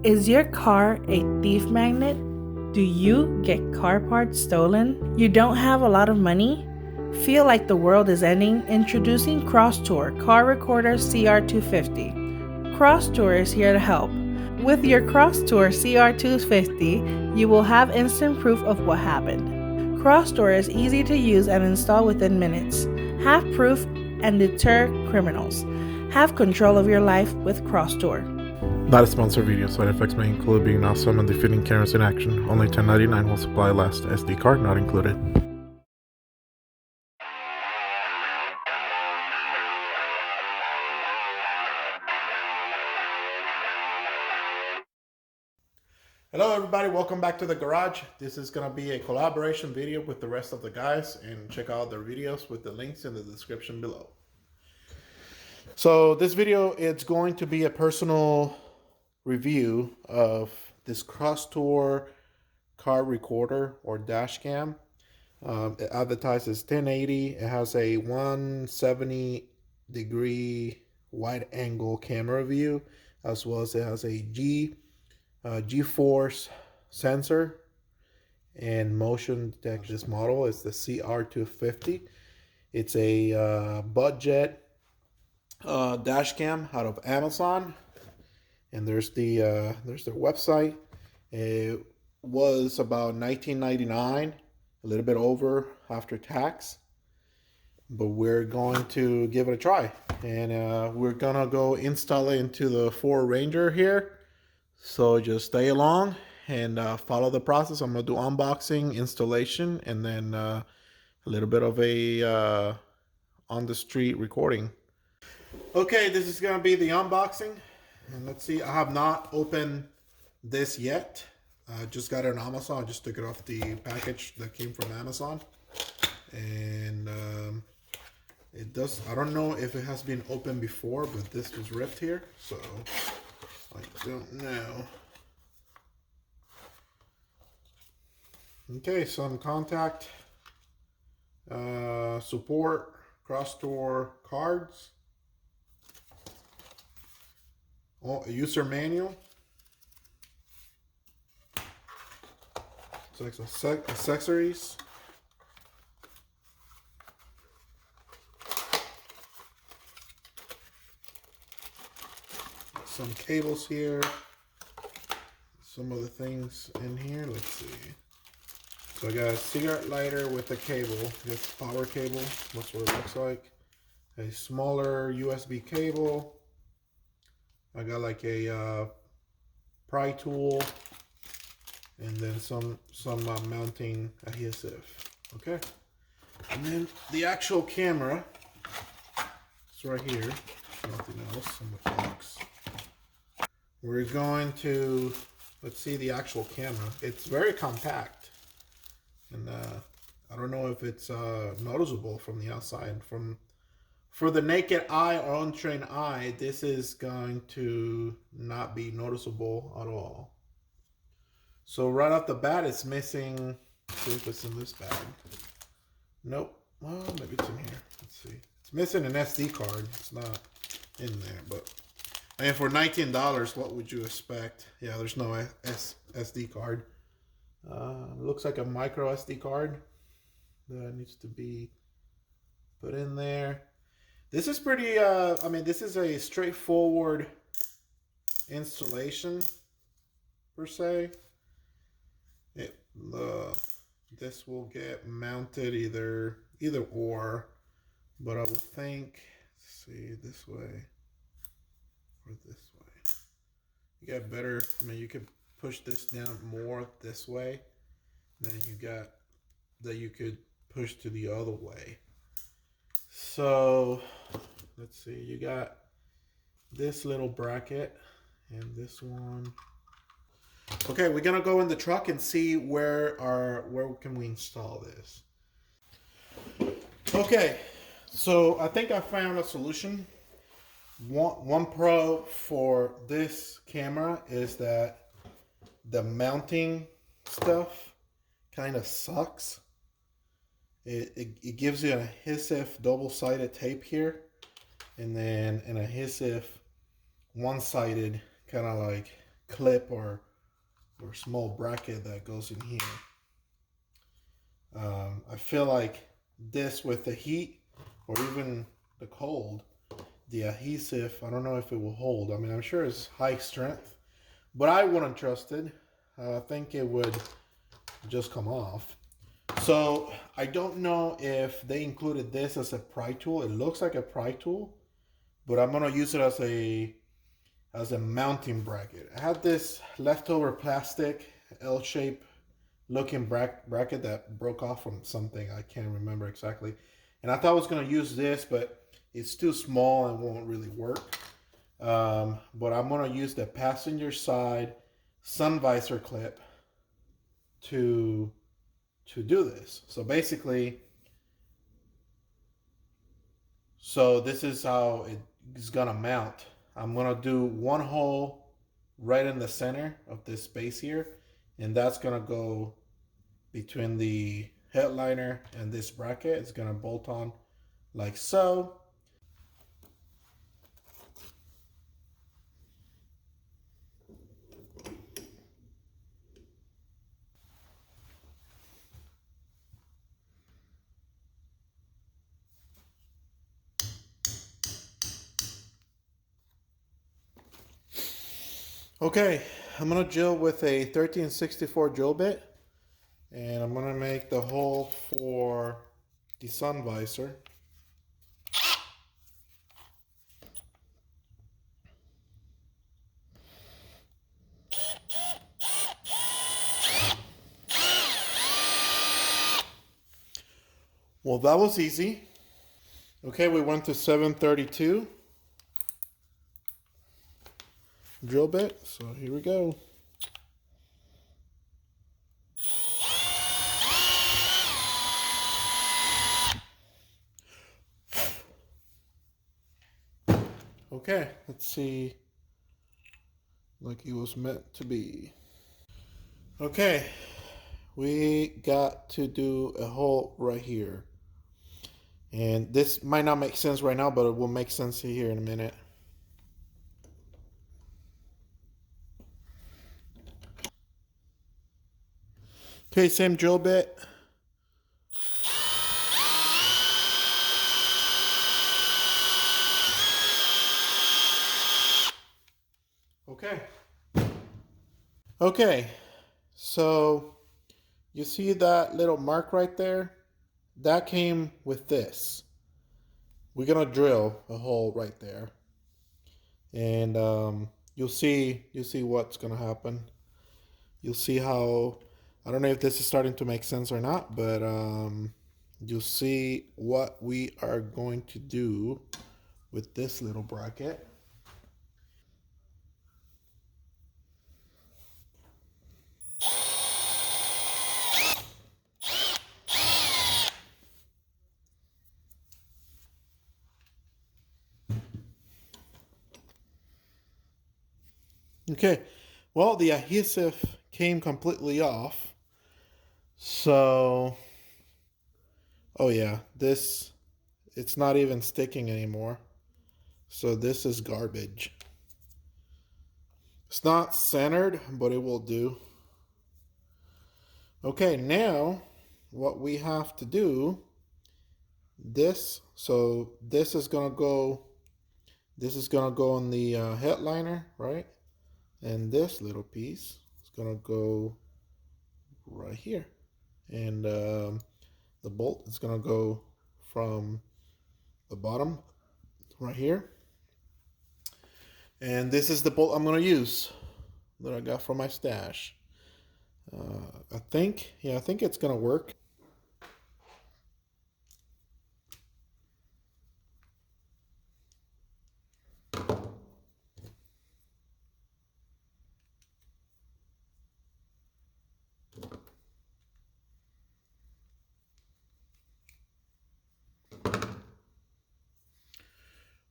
Is your car a thief magnet? Do you get car parts stolen? You don't have a lot of money? Feel like the world is ending? Introducing Crosstour Car Recorder CR250. Crosstour is here to help. With your Crosstour CR250, you will have instant proof of what happened. Crosstour is easy to use and install within minutes. Have proof and deter criminals. Have control of your life with Crosstour. Not a sponsored video. Side effects may include being awesome and defeating cameras in action. Only $10.99 will supply last. SD card not included. Hello everybody, welcome back to the garage. This is going to be a collaboration video with the rest of the guys, and check out their videos with the links in the description below. So this video, it's going to be a personal review of this Crosstour Car Recorder or dash cam. It advertises 1080. It has a 170 degree wide angle camera view, as well as it has a G-force sensor and motion detect. This model is the CR250. It's a budget dash cam out of Amazon, and there's their website. It was about $19.99, a little bit over after tax, but we're going to give it a try, and we're gonna go install it into the Ford Ranger here. So just stay along and follow the process. I'm gonna do unboxing, installation, and then a little bit of a on the street recording. Okay, this is gonna be the unboxing, and let's see. I have not opened this yet. I just got it on Amazon. I just took it off the package that came from Amazon, and it does. I don't know if it has been opened before, but this was ripped here, so I don't know. Okay, some contact support, Crosstour cards, a user manual. So like some accessories. Some cables here. Some of the things in here. Let's see. So I got a cigarette lighter with a cable. This power cable. That's what it looks like. A smaller USB cable. I got like a pry tool, and then some mounting adhesive. Okay. And then the actual camera. It's right here. Nothing else in the box. We're going to, let's see the actual camera. It's very compact, and I don't know if it's noticeable from the outside. For the naked eye or untrained eye, this is going to not be noticeable at all. So right off the bat, it's missing. Let's see if it's in this bag. Nope. Well, maybe it's in here. Let's see. It's missing an SD card. It's not in there, but. And for $19, what would you expect? Yeah, there's no SD card. Looks like a micro SD card that needs to be put in there. This is pretty, I mean, this is a straightforward installation, per se. This will get mounted either or, but I would think, let's see, this way. Or this way. You got better, I mean, you could push this down more this way. Then you got that you could push to the other way. So let's see, you got this little bracket and this one. Okay, we're gonna go in the truck and see where can we install this. Okay, so I think I found a solution. One pro for this camera is that the mounting stuff kind of sucks. It gives you an adhesive double-sided tape here, and then an adhesive one-sided kind of like clip or small bracket that goes in here. I feel like this with the heat or even the cold, the adhesive, I don't know if it will hold. I mean, I'm sure it's high strength, but I wouldn't trust it. I think it would just come off. So I don't know if they included this as a pry tool. It looks like a pry tool, but I'm gonna use it as a mounting bracket. I had this leftover plastic L-shape looking bracket that broke off from something. I can't remember exactly. And I thought I was going to use this, but it's too small and won't really work. But I'm going to use the passenger side sun visor clip to do this. So basically, this is how it's going to mount. I'm going to do one hole right in the center of this space here, and that's going to go between the headliner and this bracket. It's going to bolt on like so. Okay, I'm going to drill with a 1364 drill bit, and I'm going to make the hole for the sun visor. Well, that was easy. Okay, we went to 732 drill bit, so here we go. Okay, let's see, like it was meant to be. Okay, we got to do a hole right here. And this might not make sense right now, but it will make sense here in a minute. Okay, same drill bit. Okay. Okay, so you see that little mark right there? That came with this. We're gonna drill a hole right there, and you'll see what's gonna happen. You'll see how, I don't know if this is starting to make sense or not, but you'll see what we are going to do with this little bracket. Okay, well, the adhesive came completely off. So, oh yeah, it's not even sticking anymore. So this is garbage. It's not centered, but it will do. Okay, now what we have to do, so this is gonna go on the headliner, right? And this little piece is gonna go right here. And the bolt is gonna go from the bottom right here. And this is the bolt I'm gonna use that I got from my stash. I think it's gonna work.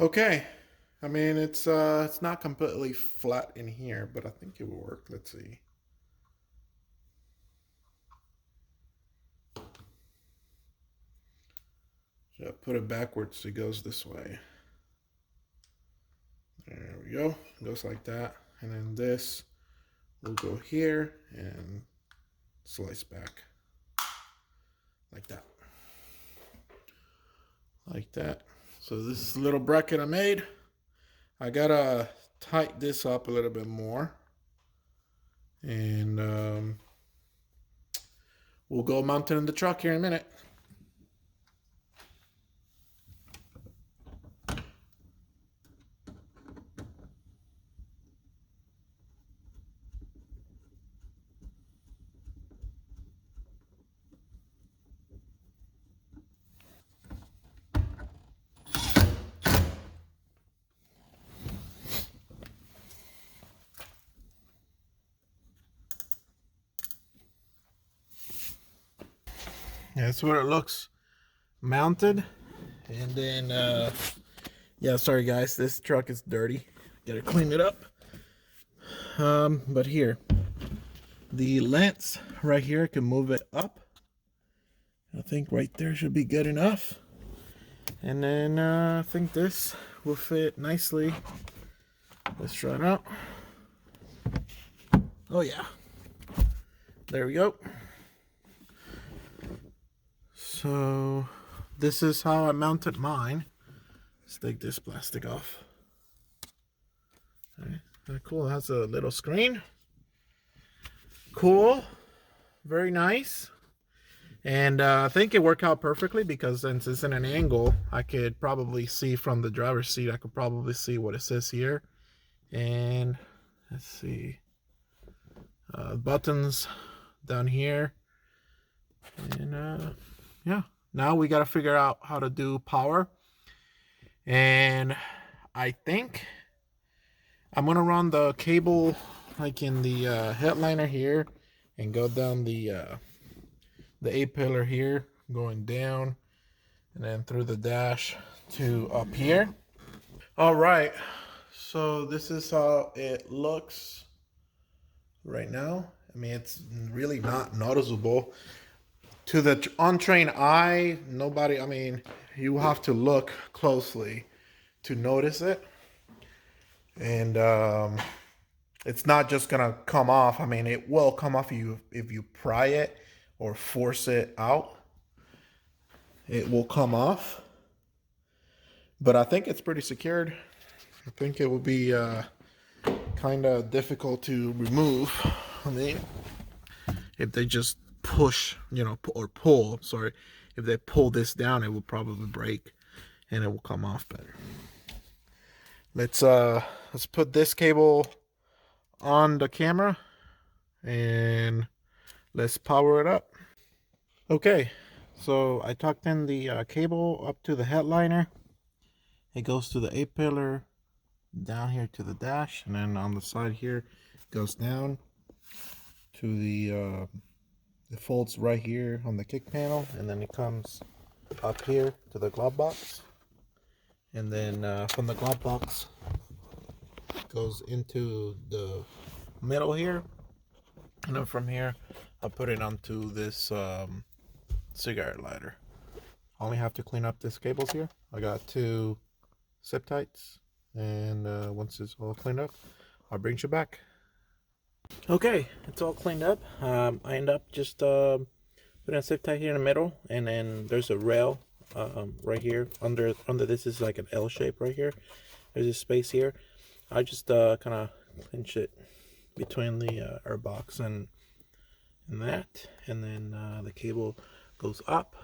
Okay, I mean it's not completely flat in here, but I think it will work. Let's see. So I put it backwards so it goes this way. There we go. It goes like that, and then this will go here and slice back like that. Like that. So this little bracket I made, I gotta tighten this up a little bit more. And we'll go mount it in the truck here in a minute. That's what it looks mounted. And then yeah, sorry guys, this truck is dirty, gotta clean it up. But here, the lens right here, I can move it up. I think right there should be good enough. And then I think this will fit nicely. Let's try it out. Oh yeah, there we go. So this is how I mounted mine. Let's take this plastic off. Okay. Cool, it has a little screen. Cool, very nice. And I think it worked out perfectly because since it's in an angle, I could probably see from the driver's seat, I could probably see what it says here. And let's see, buttons down here. And yeah, now we got to figure out how to do power. And I think I'm going to run the cable like in the headliner here and go down the A-pillar here, going down and then through the dash to up here. All right, so this is how it looks right now. I mean, it's really not noticeable to the untrained eye. Nobody, I mean, you have to look closely to notice it. And it's not just gonna come off. I mean, it will come off if you pry it or force it out. It will come off. But I think it's pretty secured. I think it will be kind of difficult to remove. I mean, if they just push, you know, or pull, sorry, if they pull this down, it will probably break and it will come off better. Let's put this cable on the camera and let's power it up. Okay, so I tucked in the cable up to the headliner. It goes to the A-pillar, down here to the dash, and then on the side here it goes down to the it folds right here on the kick panel, and then it comes up here to the glove box, and then from the glove box it goes into the middle here, and then from here I'll put it onto this cigarette lighter. I only have to clean up these cables here. I got 2 zip ties, and once it's all cleaned up, I'll bring you back. Okay, it's all cleaned up. I end up just putting a zip tie here in the middle, and then there's a rail right here under this is like an L shape right here. There's a space here. I just kind of clinch it between the air box and that, and then the cable goes up,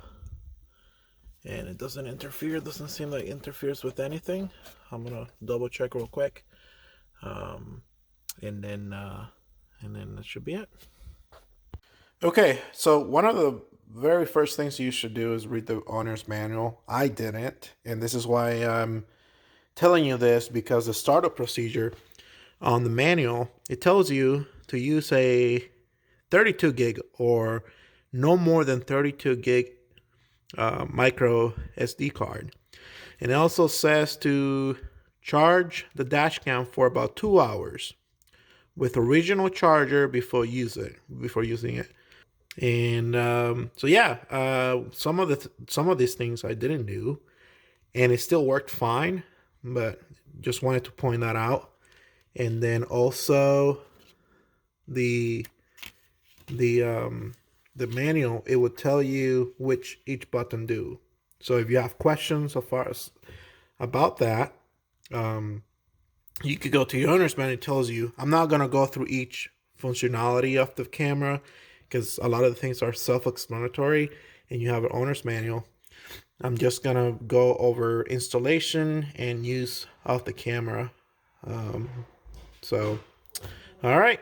and it doesn't interfere. It doesn't seem like it interferes with anything. I'm gonna double check real quick, and then that should be it. Okay, so one of the very first things you should do is read the owner's manual. I didn't, and this is why I'm telling you this, because the startup procedure on the manual, it tells you to use a 32 gig or no more than 32 gig micro SD card. And it also says to charge the dash cam for about 2 hours with original charger before using it. And so yeah, some of these things I didn't do, and it still worked fine, but just wanted to point that out. And then also the the manual, it would tell you which each button do. So if you have questions so far as about that, you could go to your owner's manual. It tells you. I'm not gonna go through each functionality of the camera because a lot of the things are self-explanatory, and you have an owner's manual. I'm just gonna go over installation and use of the camera. So, all right.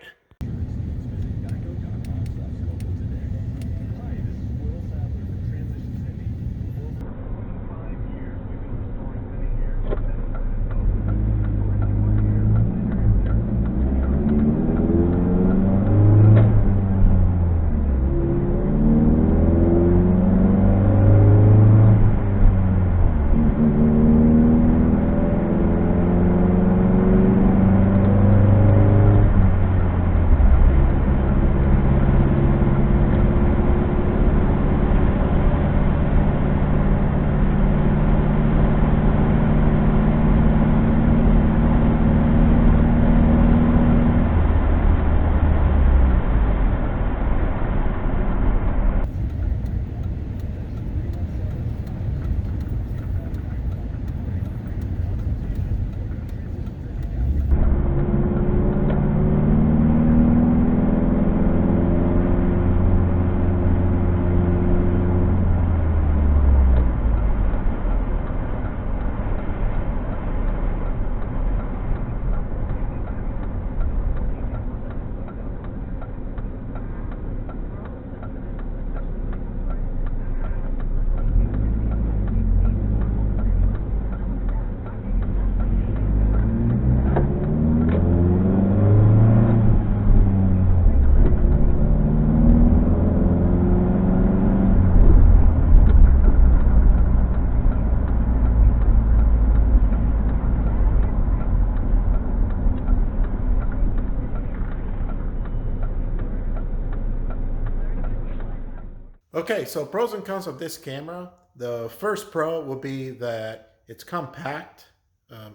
Okay, so pros and cons of this camera. The first pro will be that it's compact,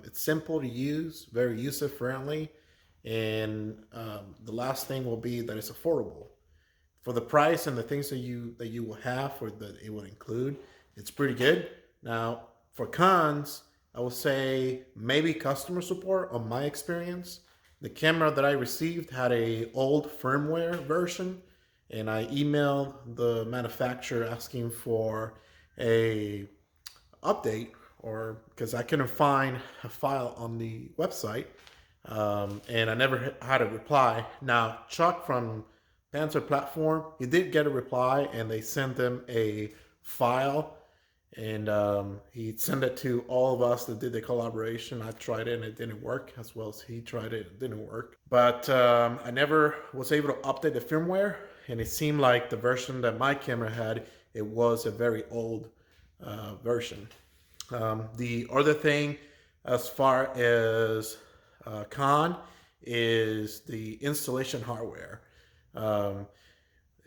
it's simple to use, very user friendly, and the last thing will be that it's affordable for the price and the things that you will have or that it will include. It's pretty good. Now for cons, I will say maybe customer support. On my experience, the camera that I received had a old firmware version, and I emailed the manufacturer asking for a update, or because I couldn't find a file on the website, and I never had a reply. Now Chuck from Panzer Platform, he did get a reply, and they sent them a file, and he sent it to all of us that did the collaboration. I tried it and it didn't work, as well as he tried it, it didn't work. But I never was able to update the firmware, and it seemed like the version that my camera had, it was a very old version. The other thing, as far as con, is the installation hardware. And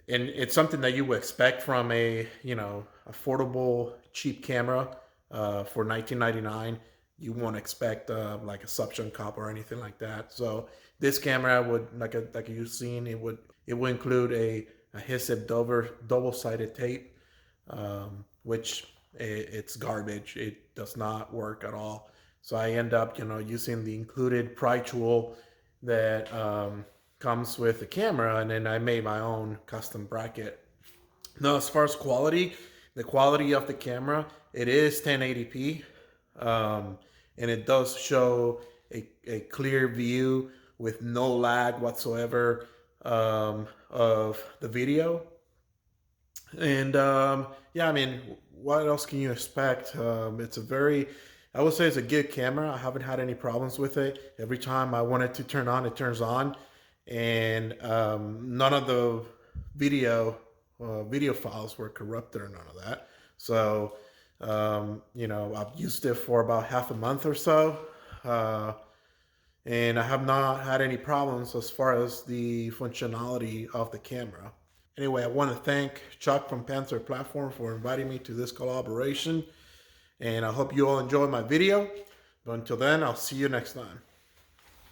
it's something that you would expect from a affordable cheap camera for $19.99. You won't expect like a suction cup or anything like that. So this camera would, like you've seen, it would include a adhesive double-sided tape, which it's garbage. It does not work at all. So I end up using the included pry tool that comes with the camera, and then I made my own custom bracket. Now, as far as quality, the quality of the camera, it is 1080p, and it does show a clear view with no lag whatsoever of the video. And yeah, I mean, what else can you expect? It's a very, I would say it's a good camera. I haven't had any problems with it. Every time I want it to turn on, it turns on. And none of the video files were corrupted or none of that. So, I've used it for about half a month or so. And I have not had any problems as far as the functionality of the camera. Anyway, I want to thank Chuck from Panzer Platform for inviting me to this collaboration. And I hope you all enjoyed my video. But until then, I'll see you next time.